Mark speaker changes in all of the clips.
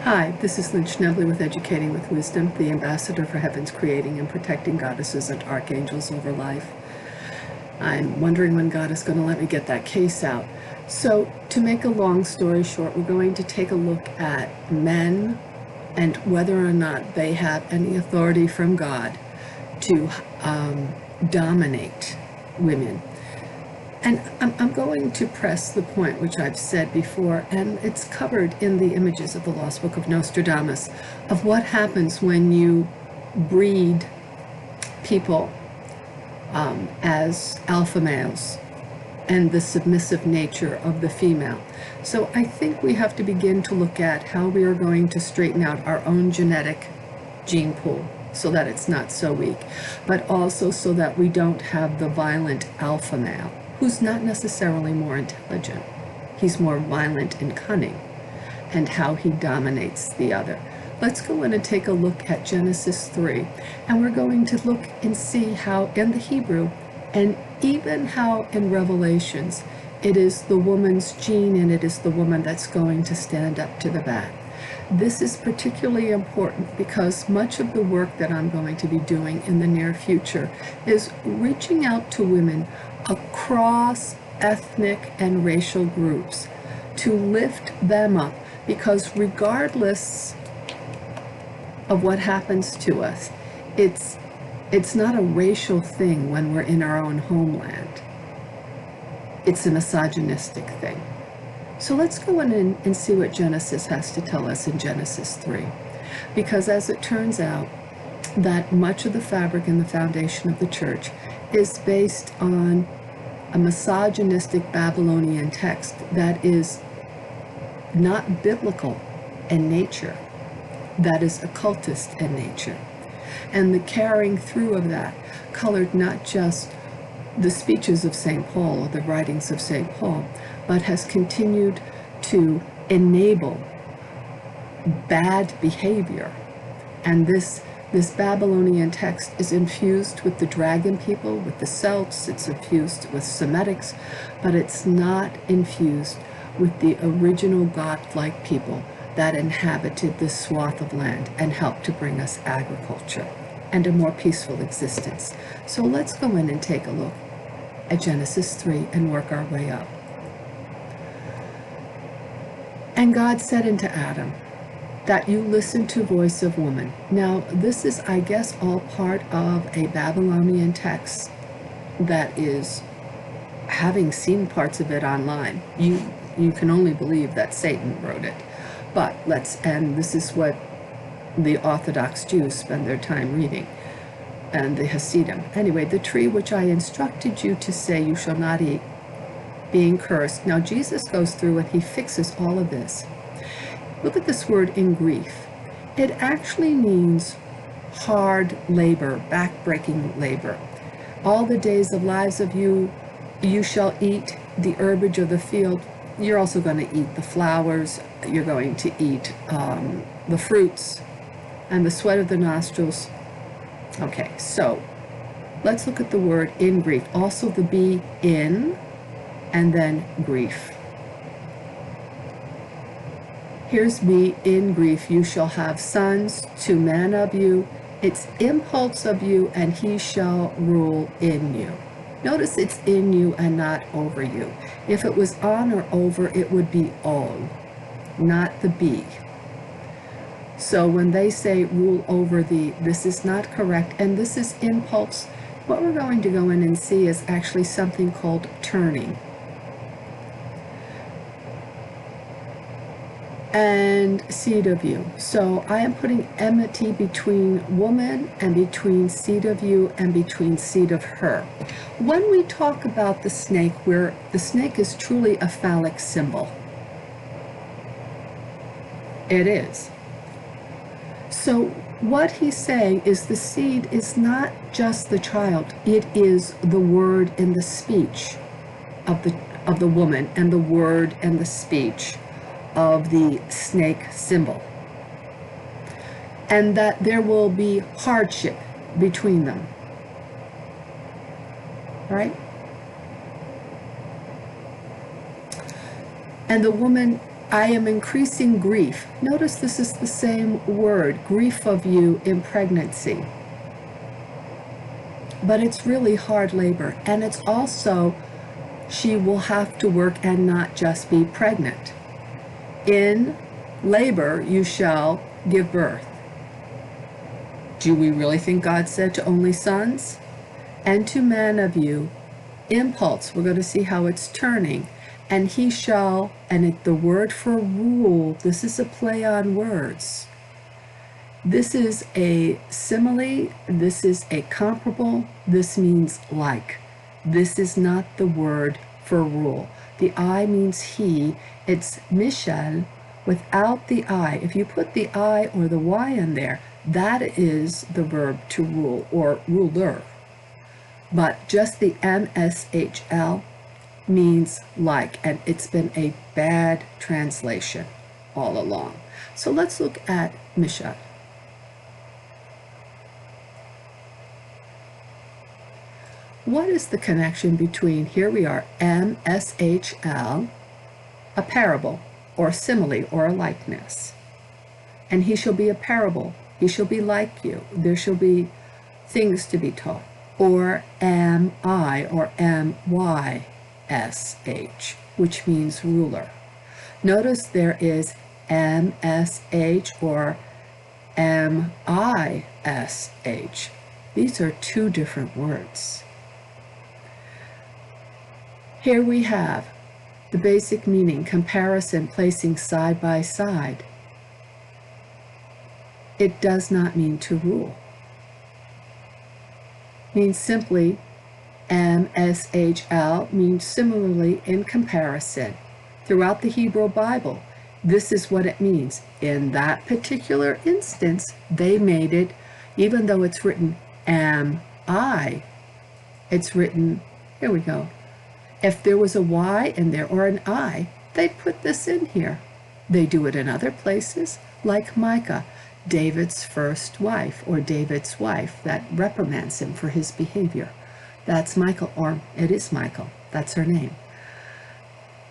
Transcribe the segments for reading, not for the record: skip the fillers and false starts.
Speaker 1: Hi, this is Lynn Schnebley with Educating with Wisdom, the ambassador for Heaven's creating and protecting goddesses and archangels over life. I'm wondering when God is going to let me get that case out. So, to make a long story short, we're going to take a look at men and whether or not they have any authority from God to dominate women. And I'm going to press the point which I've said before, and it's covered in the images of the Lost Book of Nostradamus, of what happens when you breed people as alpha males and the submissive nature of the female. So I think we have to begin to look at how we are going to straighten out our own genetic gene pool so that it's not so weak, but also so that we don't have the violent alpha male, who's not necessarily more intelligent. He's more violent and cunning, and how he dominates the other. Let's go in and take a look at Genesis 3, and we're going to look and see how in the Hebrew, and even how in Revelations, it is the woman's gene and it is the woman that's going to stand up to the bat. This is particularly important because much of the work that I'm going to be doing in the near future is reaching out to women across ethnic and racial groups to lift them up, because regardless of what happens to us, it's not a racial thing when we're in our own homeland. It's a misogynistic thing. So let's go in and see what Genesis has to tell us in Genesis 3. Because as it turns out, that much of the fabric and the foundation of the church is based on a misogynistic Babylonian text that is not biblical in nature, that is occultist in nature. And the carrying through of that colored not just the speeches of St. Paul or the writings of St. Paul, but has continued to enable bad behavior. And this Babylonian text is infused with the dragon people, with the Celts, it's infused with Semitics, but it's not infused with the original godlike people that inhabited this swath of land and helped to bring us agriculture and a more peaceful existence. So let's go in and take a look at Genesis 3 and work our way up. And God said unto Adam, that you listen to voice of woman. Now, this is, I guess, all part of a Babylonian text that is, having seen parts of it online, you can only believe that Satan wrote it. But and this is what the Orthodox Jews spend their time reading, and the Hasidim. Anyway, the tree which I instructed you to say you shall not eat, being cursed. Now Jesus goes through and he fixes all of this. Look at this word in Greek. It actually means hard labor, back-breaking labor. All the days of lives of you shall eat the herbage of the field. You're also going to eat the flowers. You're going to eat the fruits and the sweat of the nostrils. Okay, so let's look at the word in Greek. Also the be in and then grief. Here's me in grief. You shall have sons, two men of you. It's impulse of you, and he shall rule in you. Notice it's in you and not over you. If it was on or over, it would be all, not the be. So when they say rule over thee, this is not correct, and this is impulse. What we're going to go in and see is actually something called turning. And seed of you. So I am putting enmity between woman and between seed of you and between seed of her. When we talk about the snake, where the snake is truly a phallic symbol, it is. So what he's saying is the seed is not just the child, it is the word and the speech of the woman, and the word and the speech of the snake symbol, and that there will be hardship between them. All right? And the woman I am increasing grief. Notice this is the same word, grief of you in pregnancy. But it's really hard labor. And it's also, she will have to work and not just be pregnant. In labor, you shall give birth. Do we really think God said to only sons? And to man of you, impulse, we're going to see how it's turning. And he shall, and the word for rule, this is a play on words. This is a simile, this is a comparable, this means like. This is not the word for rule. The I means he, it's mishl without the I. If you put the I or the Y in there, that is the verb to rule or ruler. But just the mshl means like, and it's been a bad translation all along. So let's look at mishl. What is the connection between, here we are, mshl, a parable, or simile, or a likeness. And he shall be a parable, he shall be like you, there shall be things to be taught. Or am I, or mysh, which means ruler. Notice there is msh or mish. These are two different words. Here we have the basic meaning, comparison, placing side by side. It does not mean to rule. It means simply, mshl means similarly in comparison. Throughout the Hebrew Bible, this is what it means. In that particular instance, they made it, even though it's written am I, it's written, here we go. If there was a Y in there or an I, they'd put this in here. They do it in other places, like Micah, David's first wife, or David's wife that reprimands him for his behavior. That's Michael, or it is Michael. That's her name.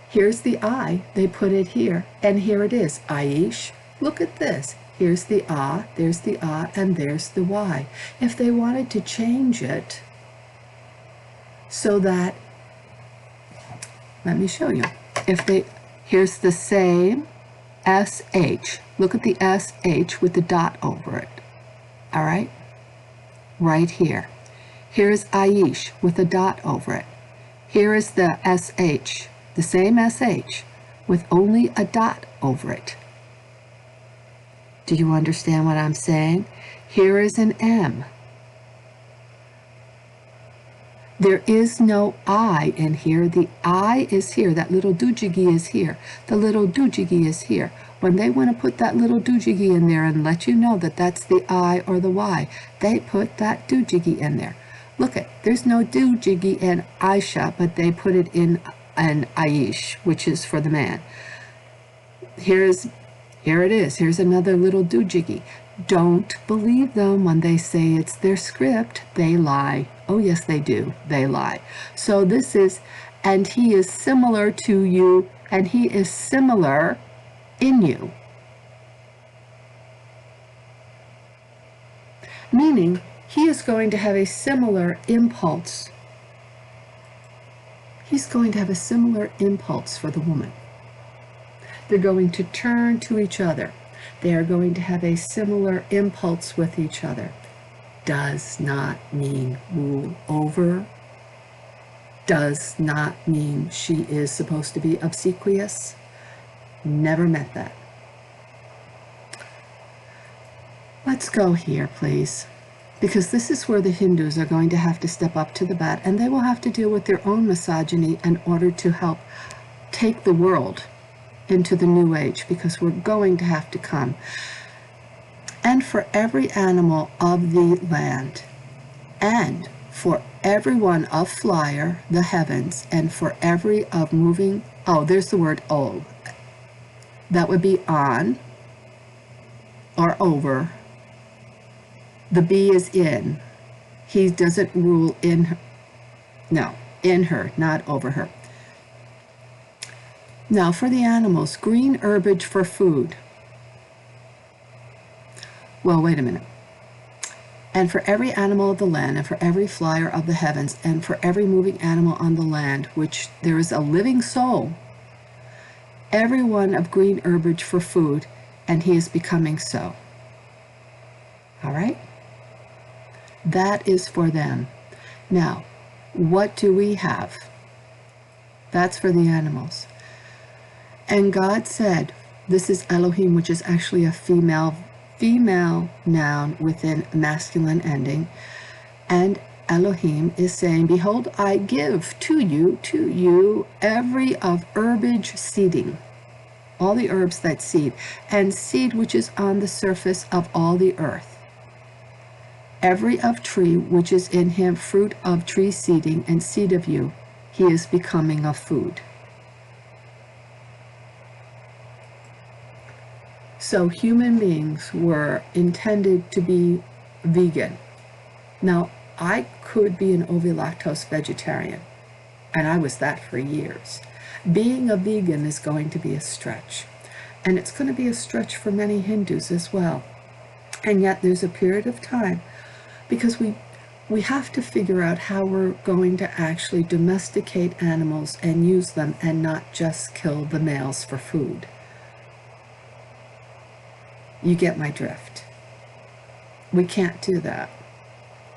Speaker 1: Here's the I, they put it here, and here it is, Aish. Look at this. Here's the ah, there's the ah, and there's the Y. If they wanted to change it so that, let me show you. Here's the same SH. Look at the SH with the dot over it. All right? Right here. Here's Aish with a dot over it. Here is the SH, the same SH with only a dot over it. Do you understand what I'm saying? Here is an M. There is no I in here. The I is here. That little dujigi is here. The little dujigi is here. When they want to put that little dujigi in there and let you know that that's the I or the Y, they put that dujigi in there. Look at, there's no dujigi in Isha, but they put it in an Aish, which is for the man. Here it is. Here's another little dujigi. Don't believe them when they say it's their script. They lie. Oh, yes, they do. They lie. So this is, and he is similar to you, and he is similar in you. Meaning, he is going to have a similar impulse. He's going to have a similar impulse for the woman. They're going to turn to each other. They are going to have a similar impulse with each other. Does not mean rule over. Does not mean she is supposed to be obsequious. Never meant that. Let's go here, please. Because this is where the Hindus are going to have to step up to the bat, and they will have to deal with their own misogyny in order to help take the world into the new age, because we're going to have to come. And for every animal of the land, and for everyone of flyer, the heavens, and for every of moving, oh, there's the word ol. That would be on or over. The B is in. He doesn't rule in her. No, in her, not over her. Now for the animals, green herbage for food. Well, wait a minute. And for every animal of the land, and for every flyer of the heavens, and for every moving animal on the land, which there is a living soul, every one of green herbage for food, and he is becoming so. All right? That is for them. Now, what do we have? That's for the animals. And God said, this is Elohim, which is actually a female noun within masculine ending. And Elohim is saying, behold, I give to you every of herbage seeding, all the herbs that seed, and seed which is on the surface of all the earth. Every of tree which is in him fruit of tree seeding and seed of you, he is becoming of food. So human beings were intended to be vegan. Now, I could be an ovo-lactose vegetarian, and I was that for years. Being a vegan is going to be a stretch, and it's going to be a stretch for many Hindus as well. And yet there's a period of time, because we have to figure out how we're going to actually domesticate animals and use them and not just kill the males for food. You get my drift. We can't do that.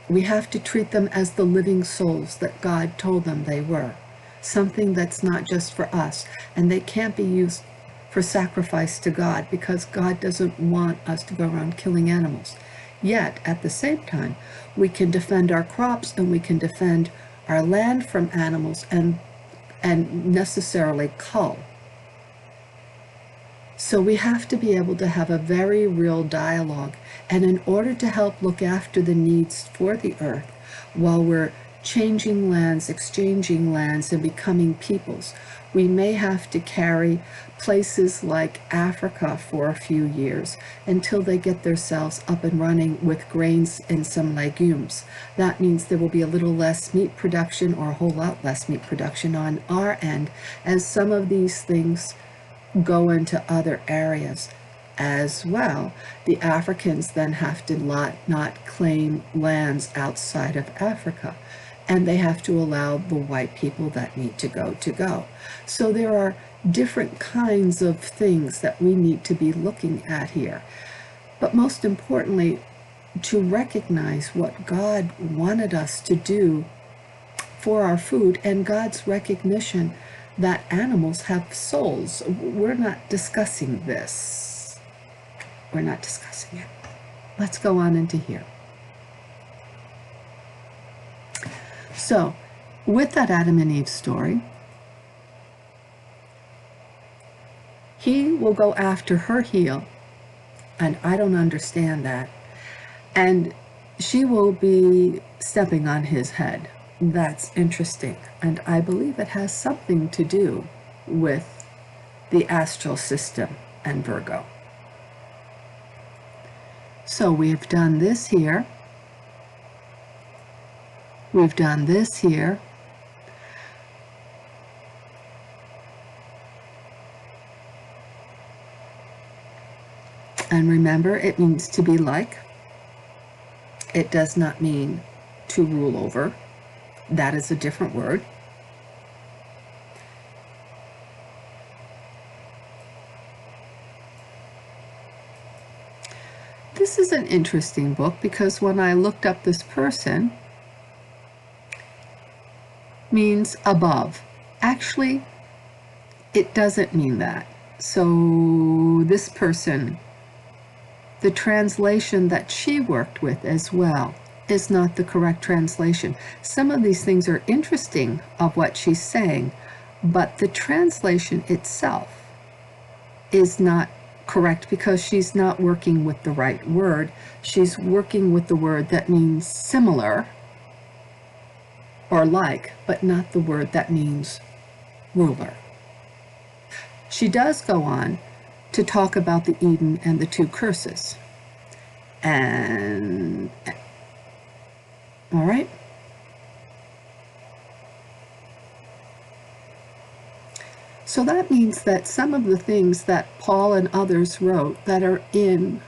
Speaker 1: We have to treat them as the living souls that God told them they were. Something that's not just for us. And they can't be used for sacrifice to God, because God doesn't want us to go around killing animals. Yet, at the same time, we can defend our crops and we can defend our land from animals and necessarily cull. So we have to be able to have a very real dialogue. And in order to help look after the needs for the earth, while we're changing lands, exchanging lands, and becoming peoples, we may have to carry places like Africa for a few years until they get themselves up and running with grains and some legumes. That means there will be a little less meat production, or a whole lot less meat production on our end, as some of these things go into other areas as well. The Africans then have to not claim lands outside of Africa, and they have to allow the white people that need to go. So there are different kinds of things that we need to be looking at here. But most importantly, to recognize what God wanted us to do for our food, and God's recognition that animals have souls. We're not discussing this. We're not discussing it. Let's go on into here. So, with that Adam and Eve story, he will go after her heel, and I don't understand that. And she will be stepping on his head. That's interesting, and I believe it has something to do with the astral system and Virgo. So we've done this here, we've done this here, and remember, it means to be like. It does not mean to rule over. That is a different word. This is an interesting book, because when I looked up this person, means above. Actually, it doesn't mean that. So this person, the translation that she worked with as well, is not the correct translation. Some of these things are interesting of what she's saying, but the translation itself is not correct, because she's not working with the right word. She's working with the word that means similar or like, but not the word that means ruler. She does go on to talk about the Eden and the two curses. And all right. So that means that some of the things that Paul and others wrote that are in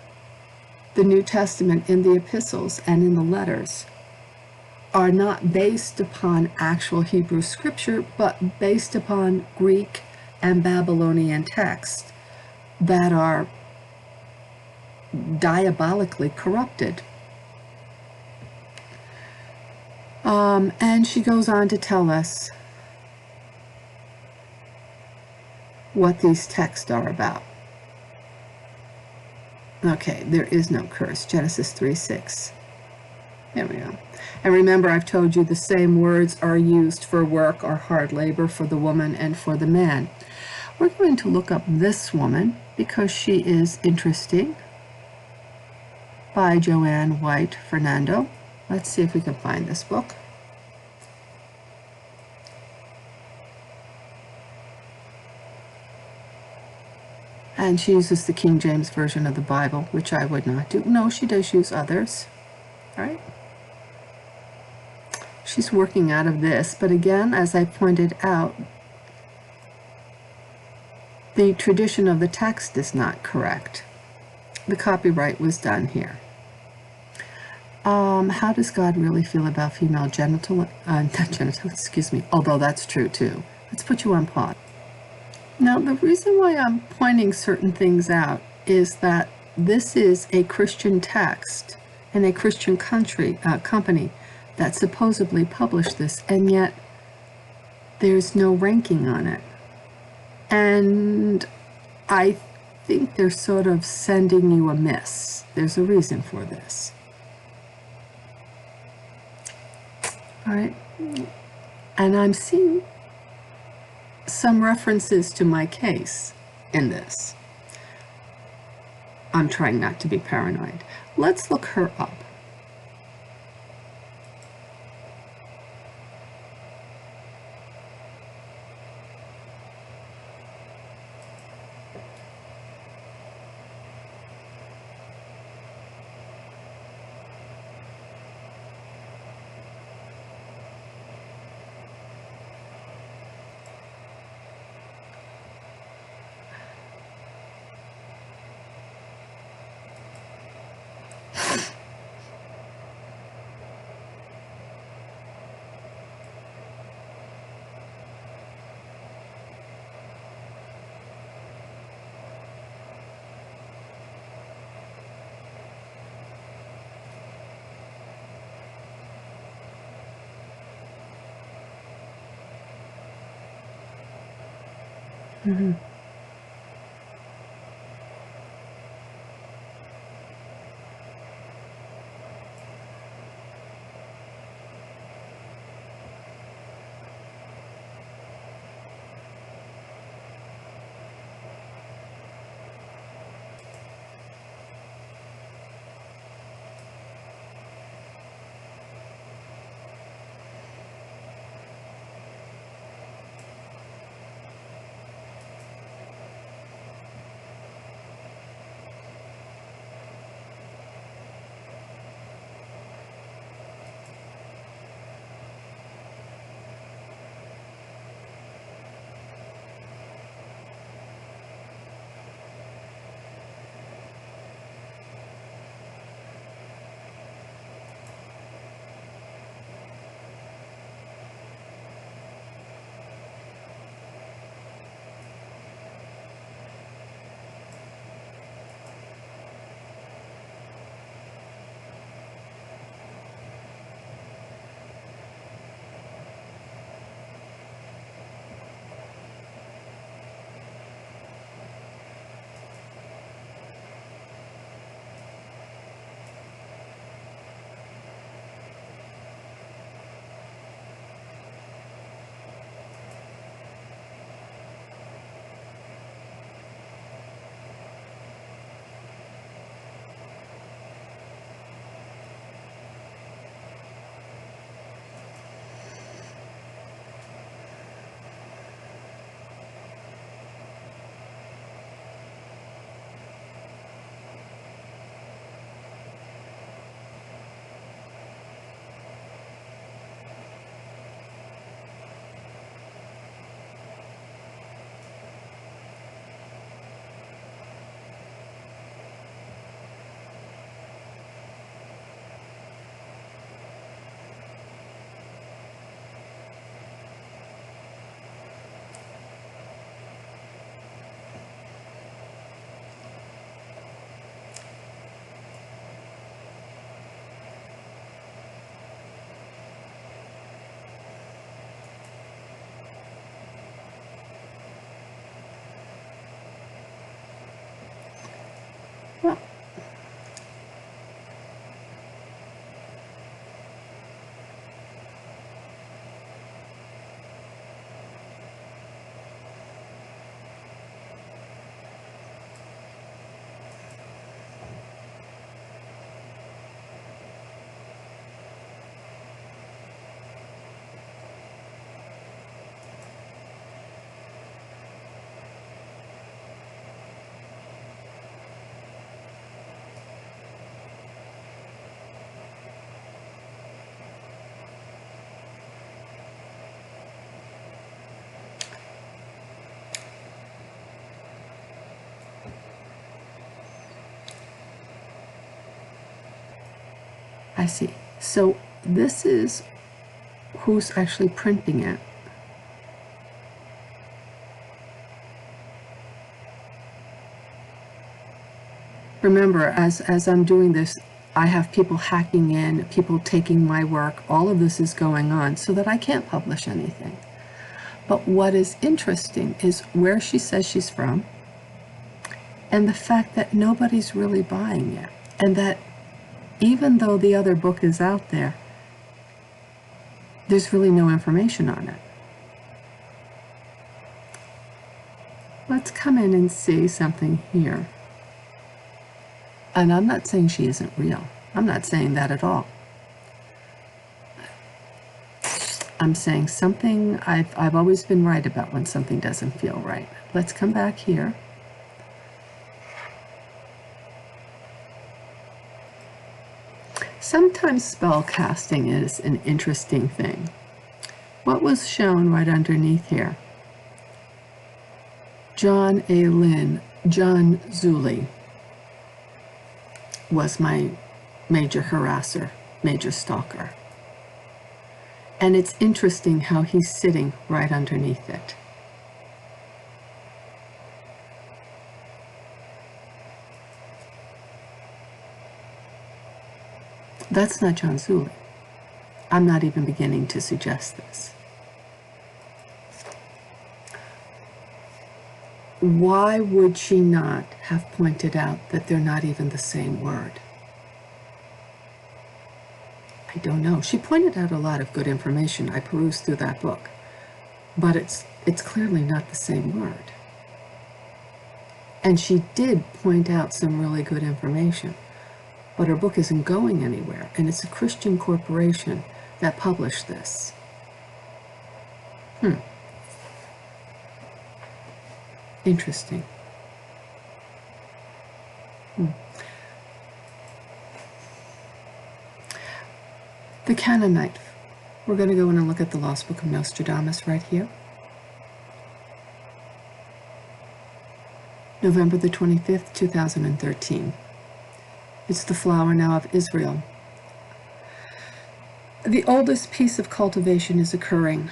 Speaker 1: the New Testament, in the epistles and in the letters, are not based upon actual Hebrew scripture, but based upon Greek and Babylonian texts that are diabolically corrupted. And she goes on to tell us what these texts are about. Okay, there is no curse. Genesis 3:6. There we go. And remember, I've told you the same words are used for work or hard labor for the woman and for the man. We're going to look up this woman because she is interesting, by Joanne White Fernando. Let's see if we can find this book. And she uses the King James Version of the Bible, which I would not do. No, she does use others. All right. She's working out of this, but again, as I pointed out, the tradition of the text is not correct. The copyright was done here. How does God really feel about female genital, not genital, excuse me, although that's true too. Let's put you on pause. Now, the reason why I'm pointing certain things out is that this is a Christian text in a Christian company that supposedly published this, and yet there's no ranking on it. And I think they're sort of sending you a miss. There's a reason for this. All right. And I'm seeing some references to my case in this. I'm trying not to be paranoid. Let's look her up. Mm-hmm. Well, I see. So this is who's actually printing it. Remember, as I'm doing this, I have people hacking in, people taking my work. All of this is going on so that I can't publish anything. But what is interesting is where she says she's from, and the fact that nobody's really buying it, and that even though the other book is out there, there's really no information on it. Let's come in and see something here. And I'm not saying she isn't real. I'm not saying that at all. I'm saying something I've always been right about when something doesn't feel right. Let's come back here. Sometimes spell casting is an interesting thing. What was shown right underneath here? John A. Lynn, John Zuli, was my major harasser, major stalker. And it's interesting how he's sitting right underneath it. That's not John Zuli. I'm not even beginning to suggest this. Why would she not have pointed out that they're not even the same word? I don't know. She pointed out a lot of good information. I perused through that book. But it's clearly not the same word. And she did point out some really good information. But her book isn't going anywhere. And it's a Christian corporation that published this. Interesting. The Canaanite. We're going to go in and look at the Lost Book of Nostradamus right here. November the 25th, 2013. It's the flower now of Israel. The oldest piece of cultivation is occurring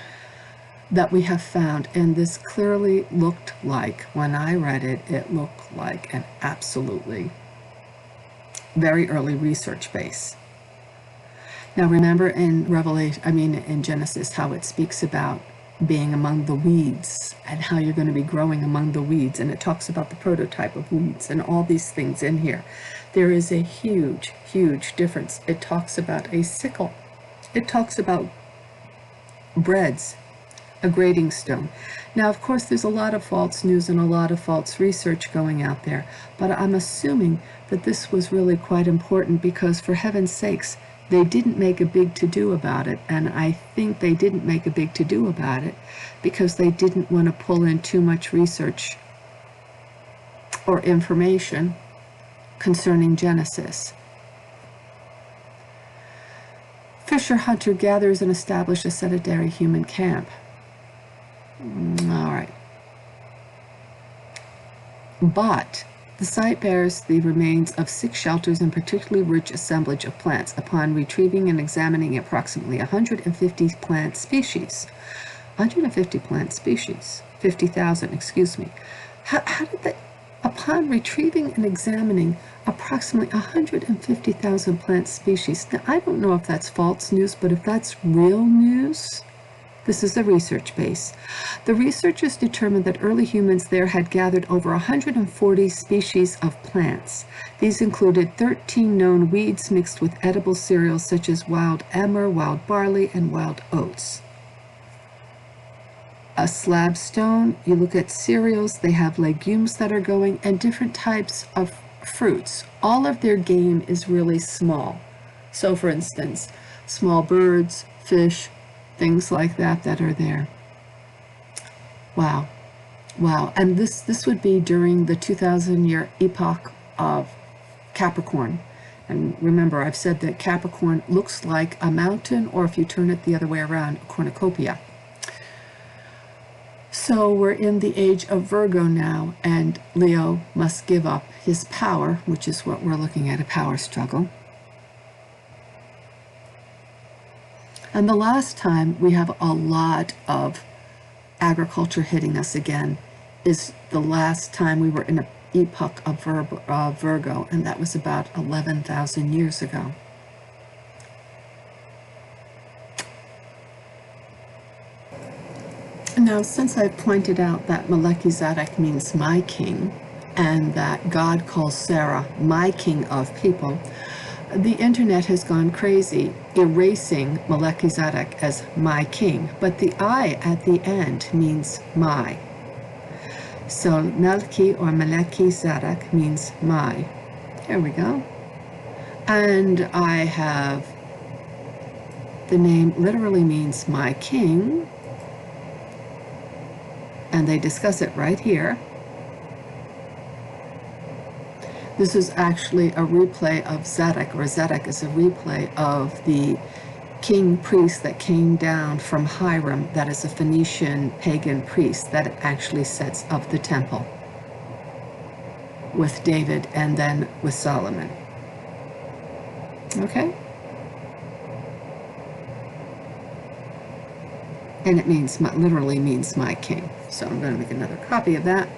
Speaker 1: that we have found, and this clearly looked like, when I read it, it looked like an absolutely very early research base. Now remember in in Genesis, how it speaks about being among the weeds and how you're going to be growing among the weeds, and it talks about the prototype of weeds and all these things in here. There is a huge, huge difference. It talks about a sickle. It talks about breads, a grading stone. Now, of course, there's a lot of false news and a lot of false research going out there, but I'm assuming that this was really quite important because, for heaven's sakes, they didn't make a big to-do about it, and I think they didn't make a big to-do about it because they didn't want to pull in too much research or information concerning Genesis. Fisher hunter gatherers and establish a sedentary human camp. All right. But the site bears the remains of 6 shelters and particularly rich assemblage of plants. Upon retrieving and examining approximately 150 plant species, 150 plant species, 50,000, excuse me. How did they, upon retrieving and examining approximately 150,000 plant species, now I don't know if that's false news, but if that's real news, This is the research base. The researchers determined that early humans there had gathered over 140 species of plants. These included 13 known weeds mixed with edible cereals such as wild emmer, wild barley, and wild oats. A slab stone, you look at cereals, they have legumes that are going, and different types of fruits. All of their game is really small. So for instance, small birds, fish, things like that that are there. Wow. Wow. And this would be during the 2,000-year epoch of Capricorn. And remember, I've said that Capricorn looks like a mountain, or if you turn it the other way around, a cornucopia. So we're in the age of Virgo now, and Leo must give up his power, which is what we're looking at, a power struggle. And the last time we have a lot of agriculture hitting us again is the last time we were in an epoch of Virgo, and that was about 11,000 years ago. Now, since I've pointed out that Melchizedek means my king, and that God calls Sarah my king of people, the internet has gone crazy, erasing Melchizedek as my king, but the I at the end means my. So Melchi or Melchizedek means my. Here we go. And I have, the name literally means my king, and they discuss it right here. This is actually a replay of Zedek, or Zedek is a replay of the king priest that came down from Hiram, that is a Phoenician pagan priest that actually sets up the temple with David and then with Solomon. Okay? And it means, literally means my king. So I'm going to make another copy of that.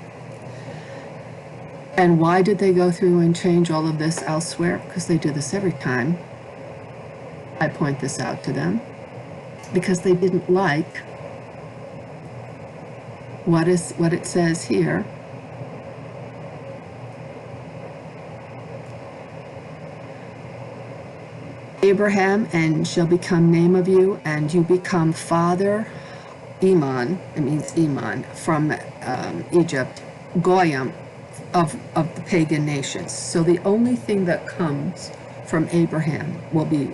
Speaker 1: And why did they go through and change all of this elsewhere? Because they do this every time I point this out to them. Because they didn't like what it says here. Abraham, and shall become name of you, and you become father, Iman, it means Iman, from Egypt, Goyim, of the pagan nations. So the only thing that comes from Abraham will be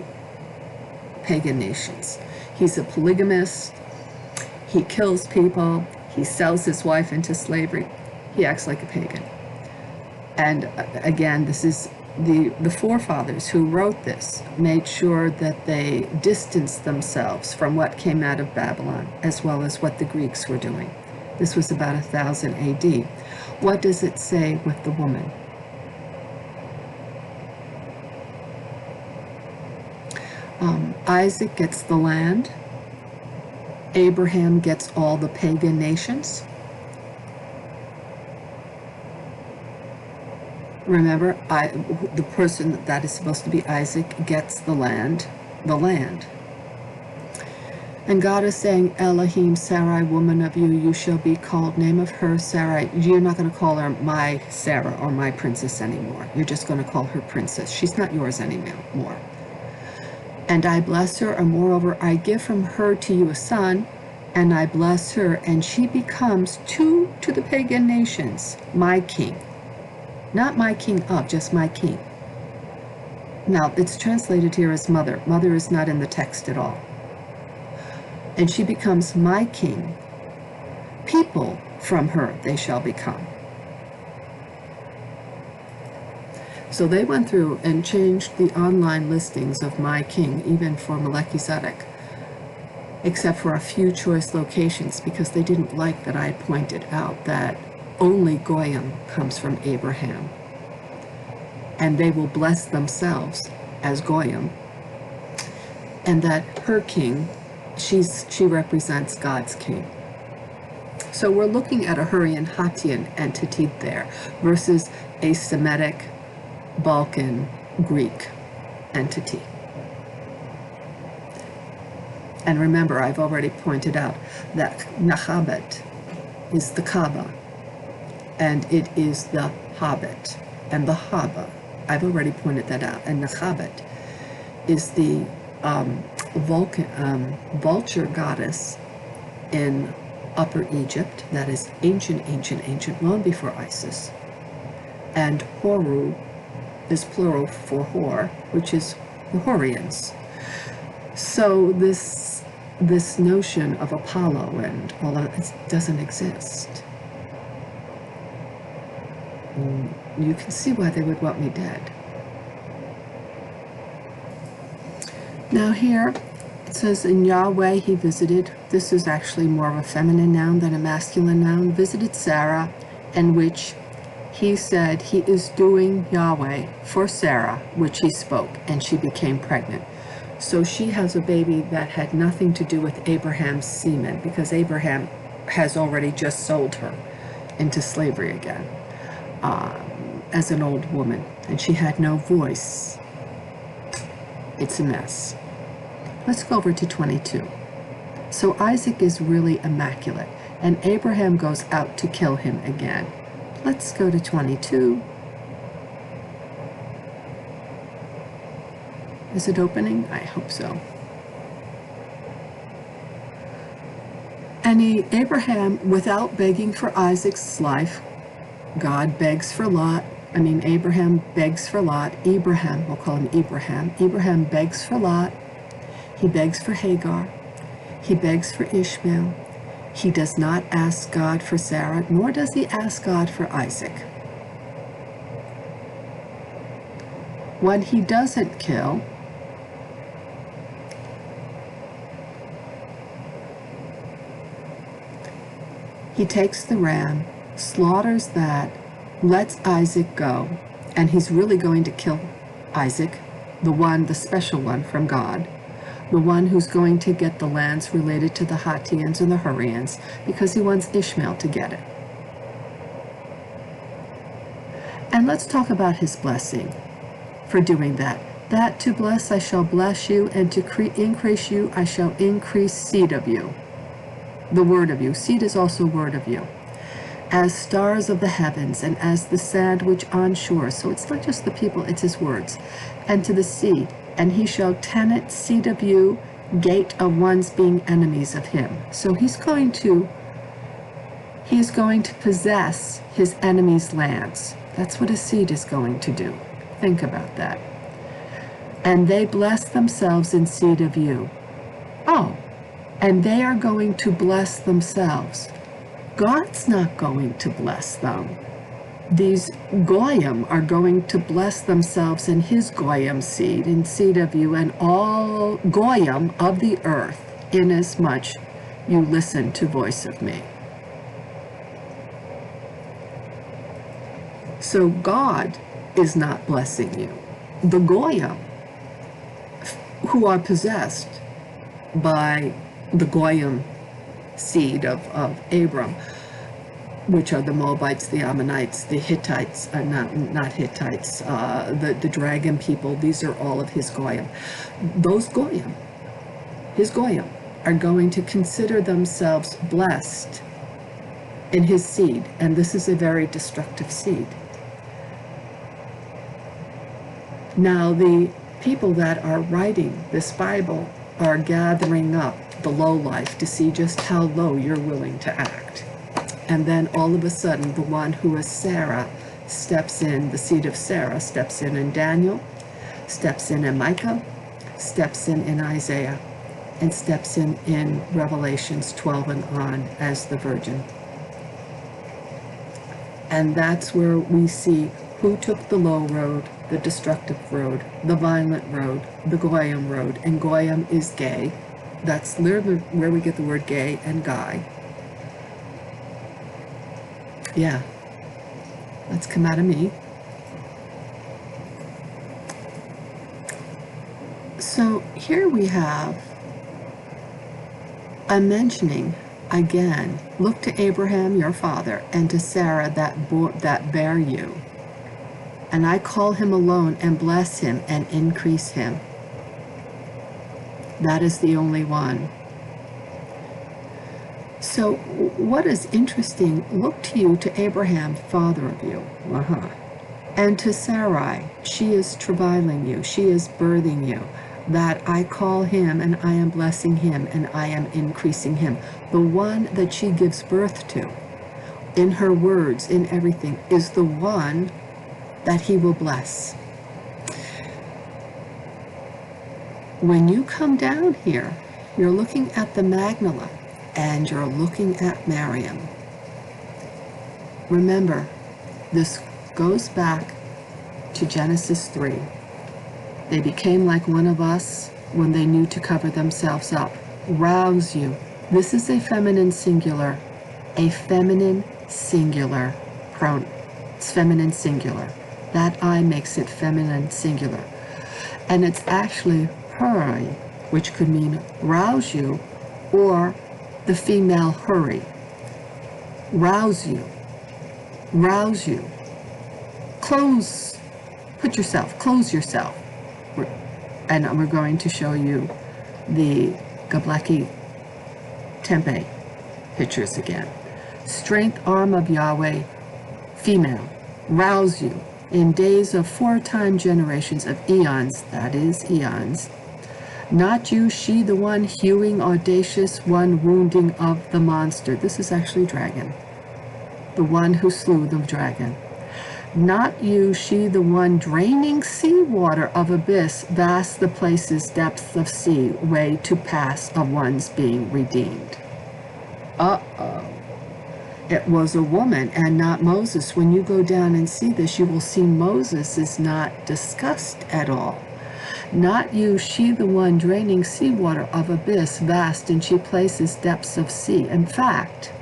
Speaker 1: pagan nations. He's a polygamist, he kills people, he sells his wife into slavery, he acts like a pagan. And again, this is the forefathers who wrote this made sure that they distanced themselves from what came out of Babylon, as well as what the Greeks were doing. This was about 1000 AD. What does it say with the woman? Isaac gets the land. Abraham gets all the pagan nations. Remember, the person that is supposed to be Isaac gets the land. And God is saying, Elohim, Sarai, woman of you, you shall be called, name of her, Sarai. You're not going to call her my Sarah or my princess anymore. You're just going to call her princess. She's not yours anymore. And I bless her, and moreover, I give from her to you a son, and I bless her, and she becomes to the pagan nations, my king. Not my king of, just my king. Now, it's translated here as mother. Mother is not in the text at all. And she becomes my king. People from her they shall become. So they went through and changed the online listings of my king, even for Melchizedek, except for a few choice locations, because they didn't like that I pointed out that only Goyim comes from Abraham. And they will bless themselves as Goyim. And that her king, she represents God's king. So we're looking at a Hurrian Hattian entity there versus a Semitic Balkan Greek entity. And remember, I've already pointed out that Nahabet is the Kaaba, and it is the Hobbit, and the Haba. I've already pointed that out. And Nahabet is the vulture goddess in Upper Egypt, that is ancient, long before Isis. And Horu is plural for Hor, which is the Horians. So this notion of Apollo and all of it doesn't exist. You can see why they would want me dead. Now here it says, in Yahweh he visited, this is actually more of a feminine noun than a masculine noun, visited Sarah, in which he said he is doing Yahweh for Sarah, which he spoke, and she became pregnant. So she has a baby that had nothing to do with Abraham's semen, because Abraham has already just sold her into slavery again as an old woman, and she had no voice. It's a mess. Let's go over to 22. So Isaac is really immaculate, and Abraham goes out to kill him again. Let's go to 22. Is it opening? I hope so. And Abraham, without begging for Isaac's life, God begs for Lot. Abraham begs for Lot. Abraham, we'll call him Abraham. Abraham begs for Lot. He begs for Hagar. He begs for Ishmael. He does not ask God for Sarah, nor does he ask God for Isaac. When he doesn't kill, he takes the ram, slaughters that, lets Isaac go, and he's really going to kill Isaac, the special one from God, the one who's going to get the lands related to the Hattians and the Hurrians, because he wants Ishmael to get it. And let's talk about his blessing for doing that. That to bless I shall bless you, and to increase you I shall increase seed of you. The word of you. Seed is also word of you. As stars of the heavens, and as the sand which on shore. So it's not just the people, it's his words. And to the sea, and he shall tenant seed of you, gate of ones being enemies of him. So he's going to possess his enemies' lands. That's what a seed is going to do. Think about that. And they bless themselves in seed of you. Oh, and they are going to bless themselves. God's not going to bless them. These Goyim are going to bless themselves in his Goyim seed, in seed of you, and all Goyim of the earth, inasmuch you listen to voice of me. So God is not blessing you. The Goyim, who are possessed by the Goyim seed of Abram, which are the Moabites, the Ammonites, the Hittites, not Hittites, the dragon people. These are all of his Goyim. Those Goyim, his Goyim, are going to consider themselves blessed in his seed, and this is a very destructive seed. Now, the people that are writing this Bible are gathering up the low life to see just how low you're willing to act. And then all of a sudden, the one who is Sarah steps in, the seed of Sarah steps in Daniel, steps in Micah, steps in Isaiah, and steps in Revelations 12 and on as the virgin. And that's where we see who took the low road, the destructive road, the violent road, the Goyim road. And Goyim is gay. That's literally where we get the word gay and guy. Yeah, that's come out of me. So here we have a mentioning again, look to Abraham your father, and to Sarah that bare you. And I call him alone, and bless him, and increase him. That is the only one So what is interesting, look to you, to Abraham, father of you, and to Sarai, she is travailing you, she is birthing you, that I call him and I am blessing him and I am increasing him. The one that she gives birth to, in her words, in everything, is the one that he will bless. When you come down here, you're looking at the Magdala and you're looking at Miriam. Remember, this goes back to Genesis 3. They became like one of us when they knew to cover themselves up. Rouse you. This is a feminine singular. A feminine singular pronoun. It's feminine singular. That I makes it feminine singular. And it's actually hurry, which could mean rouse you, or the female hurry. Rouse you. Rouse you. Close. Put yourself. Close yourself. And we're going to show you the Göbekli Tepe pictures again. Strength arm of Yahweh, female, rouse you in days of 4-time generations of eons, that is eons. Not you, she, the one hewing audacious, one wounding of the monster. This is actually dragon, the one who slew the dragon. Not you, she, the one draining sea water of abyss, vast the places, depths of sea, way to pass of one's being redeemed. Uh-oh. It was a woman and not Moses. When you go down and see this, you will see Moses is not discussed at all. Not you, she, the one draining seawater of abyss, vast, and she places depths of sea. In fact,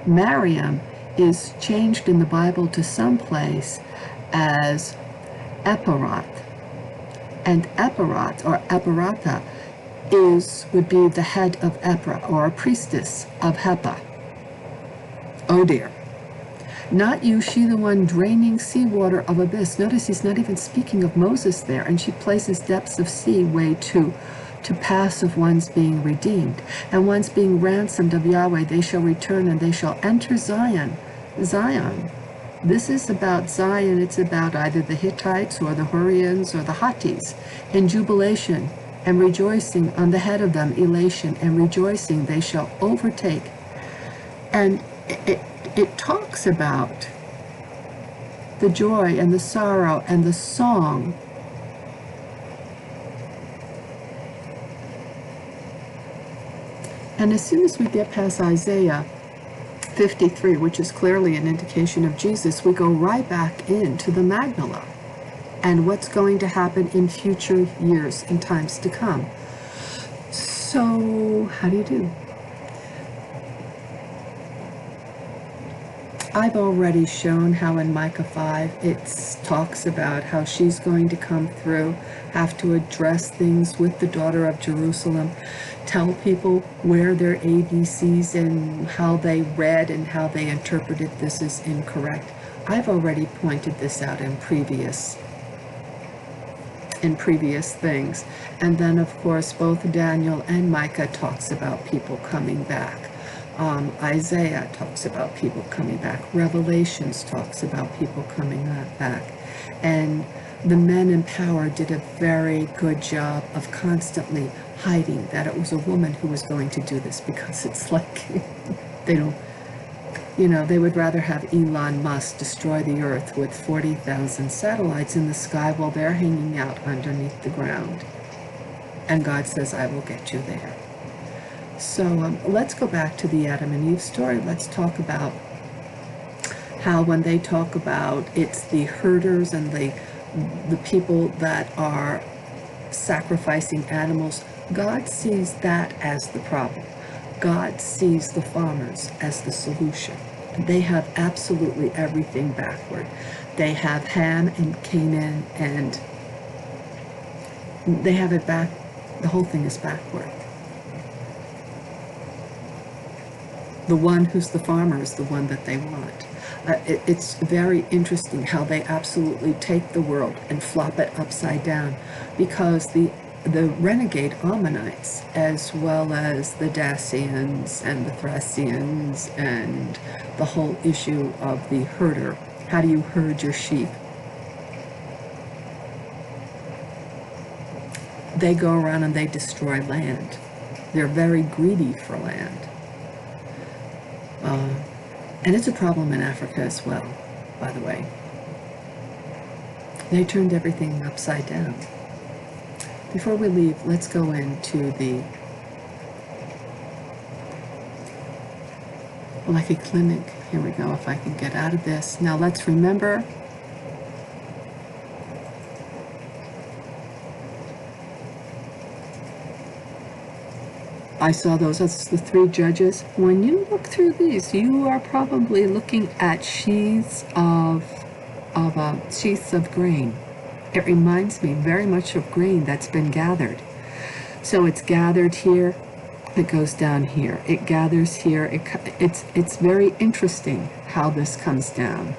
Speaker 1: Miriam is changed in the Bible to some place as Epirath. And Epirath, or Epirata, would be the head of Epra, or a priestess of Hepa. Oh dear. Not you, she, the one draining seawater of abyss. Notice he's not even speaking of Moses there. And she places depths of sea way to pass of one's being redeemed. And one's being ransomed of Yahweh, they shall return and they shall enter Zion. Zion. This is about Zion. It's about either the Hittites or the Hurrians or the Hattis. In jubilation and rejoicing on the head of them, elation and rejoicing, they shall overtake. And it talks about the joy and the sorrow and the song. And as soon as we get past Isaiah 53, which is clearly an indication of Jesus, we go right back into the Magdala and what's going to happen in future years and times to come. So, how do you do? I've already shown how in Micah 5 it talks about how she's going to come through, have to address things with the daughter of Jerusalem, tell people where their ABCs and how they read and how they interpreted this is incorrect. I've already pointed this out in previous things. And then of course both Daniel and Micah talks about people coming back. Isaiah talks about people coming back. Revelations talks about people coming back. And the men in power did a very good job of constantly hiding that it was a woman who was going to do this, because it's like they don't, they would rather have Elon Musk destroy the earth with 40,000 satellites in the sky while they're hanging out underneath the ground. And God says, I will get you there. So let's go back to the Adam and Eve story. Let's talk about how when they talk about it's the herders and the people that are sacrificing animals, God sees that as the problem. God sees the farmers as the solution. They have absolutely everything backward. They have Ham and Canaan, and they have it back. The whole thing is backward. The one who's the farmer is the one that they want. It's very interesting how they absolutely take the world and flop it upside down, because the the renegade Ammonites, as well as the Dacians and the Thracians, and the whole issue of the herder. How do you herd your sheep? They go around and they destroy land. They're very greedy for land. And it's a problem in Africa as well, by the way. They turned everything upside down. Before we leave, let's go into the like a clinic. Here we go, if I can get out of this. Now let's remember, I saw those as the three judges. When you look through these, you are probably looking at sheaths of grain. It reminds me very much of grain that's been gathered. So it's gathered here, it goes down here, it gathers here. It's very interesting how this comes down.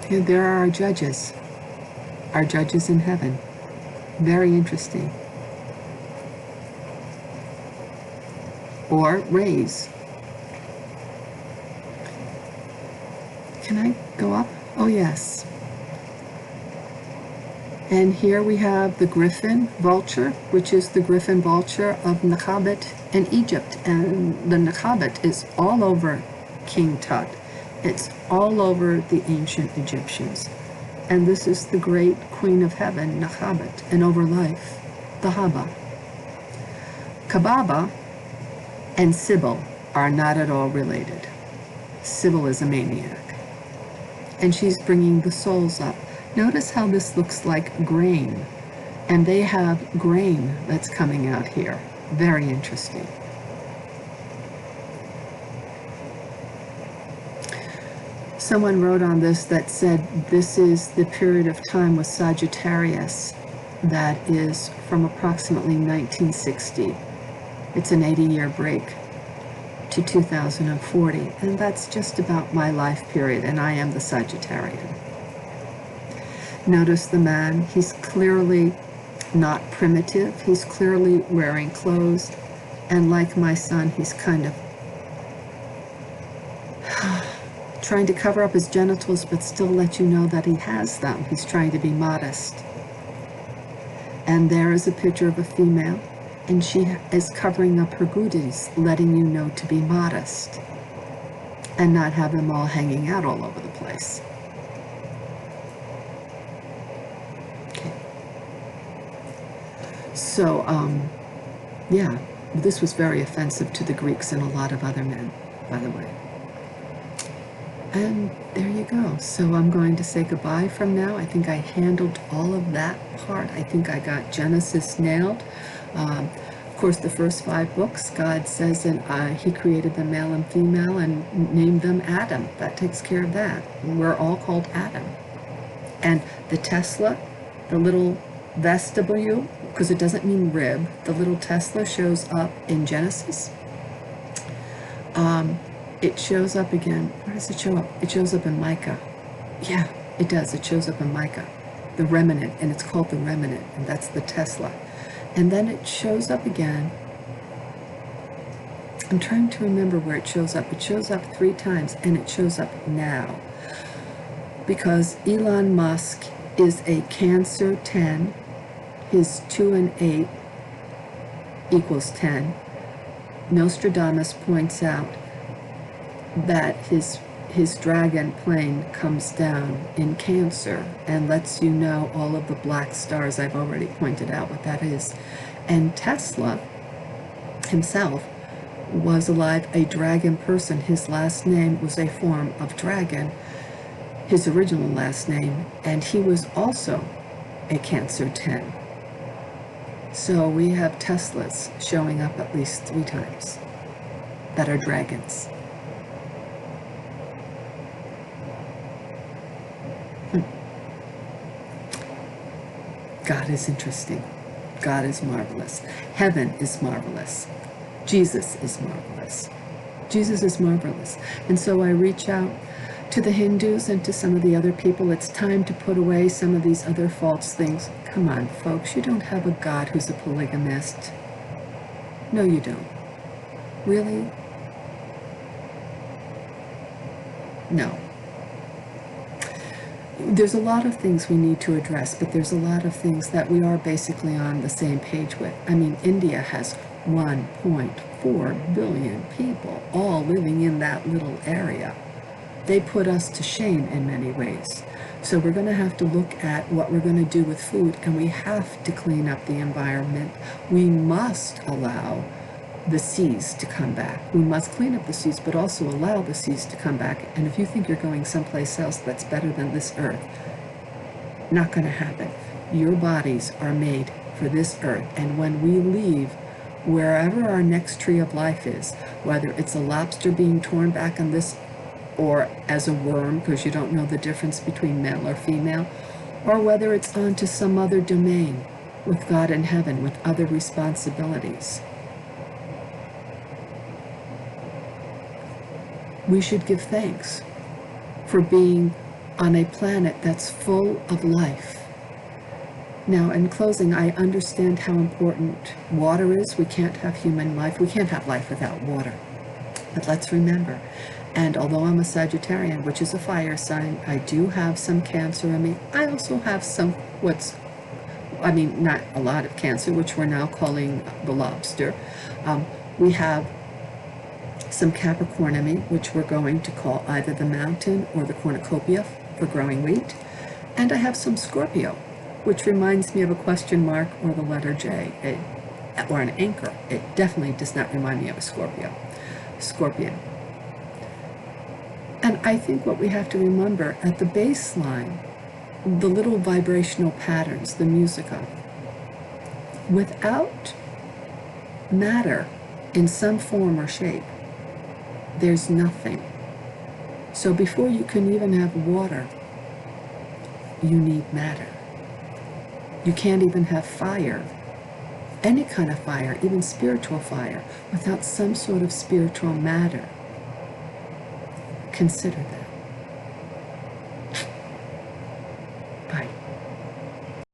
Speaker 1: And there are our judges in heaven. Very interesting. Or rays. Can I go up? Oh, yes. And here we have the griffin vulture, which is the griffin vulture of Nakhabit in Egypt. And the Nakhabit is all over King Tut. It's all over the ancient Egyptians. And this is the great queen of heaven, Nakhabit, and over life, the Haba. Kababa and Sybil are not at all related. Sybil is a maniac. And she's bringing the souls up. Notice how this looks like grain. And they have grain that's coming out here. Very interesting. Someone wrote on this that said this is the period of time with Sagittarius that is from approximately 1960. It's an 80-year break to 2040, and that's just about my life period, and I am the Sagittarian. Notice the man, he's clearly not primitive, he's clearly wearing clothes, and like my son, he's kind of trying to cover up his genitals but still let you know that he has them. He's trying to be modest. And there is a picture of a female, and she is covering up her booties, letting you know to be modest and not have them all hanging out all over the place. Okay. So, yeah, this was very offensive to the Greeks and a lot of other men, by the way. And there you go. So I'm going to say goodbye from now. I think I handled all of that part. I think I got Genesis nailed. Of course, the first 5 books, God says that he created the male and female and named them Adam. That takes care of that. We're all called Adam. And the Tesla, the little vestibule, because it doesn't mean rib, the little Tesla shows up in Genesis. It shows up again. Where does it show up? It shows up in Micah. Yeah, it does. It shows up in Micah. The remnant, and it's called the remnant, and that's the Tesla. And then it shows up again. I'm trying to remember where it shows up. It shows up 3 times, and it shows up now. Because Elon Musk is a Cancer 10. His 2 and 8 equals 10. Nostradamus points out that his dragon plane comes down in Cancer and lets you know all of the black stars. I've already pointed out what that is. And Tesla himself was alive, a dragon person. His last name was a form of dragon, his original last name, and he was also a Cancer 10. So we have Teslas showing up at least 3 times that are dragons. God is interesting. God is marvelous. Heaven is marvelous. Jesus is marvelous. Jesus is marvelous. And so I reach out To the Hindus and to some of the other people, it's time to put away some of these other false things. Come on, folks, you don't have a God who's a polygamist. No, you don't. Really? No. There's a lot of things we need to address, but there's a lot of things that we are basically on the same page with. I mean, India has 1.4 billion people all living in that little area. They put us to shame in many ways. So we're going to have to look at what we're going to do with food, and we have to clean up the environment. We must allow the seas to come back. We must clean up the seas, but also allow the seas to come back. And if you think you're going someplace else that's better than this earth, not going to happen. Your bodies are made for this earth, and when we leave, wherever our next tree of life is, whether it's a lobster being torn back on this, or as a worm, because you don't know the difference between male or female, or whether it's onto some other domain with God in heaven, with other responsibilities, we should give thanks for being on a planet that's full of life. Now, in closing, I understand how important water is. We can't have human life. We can't have life without water. But let's remember, and although I'm a Sagittarian, which is a fire sign, I do have some Cancer in me. I also have some, not a lot of Cancer, which we're now calling the lobster. We have some Capricorn in me, which we're going to call either the mountain or the cornucopia for growing wheat. And I have some Scorpio, which reminds me of a question mark or the letter J, or an anchor. It definitely does not remind me of a Scorpion. And I think what we have to remember at the baseline, the little vibrational patterns, the musica, without matter in some form or shape, there's nothing. So before you can even have water, you need matter. You can't even have fire, any kind of fire, even spiritual fire, without some sort of spiritual matter. Consider that.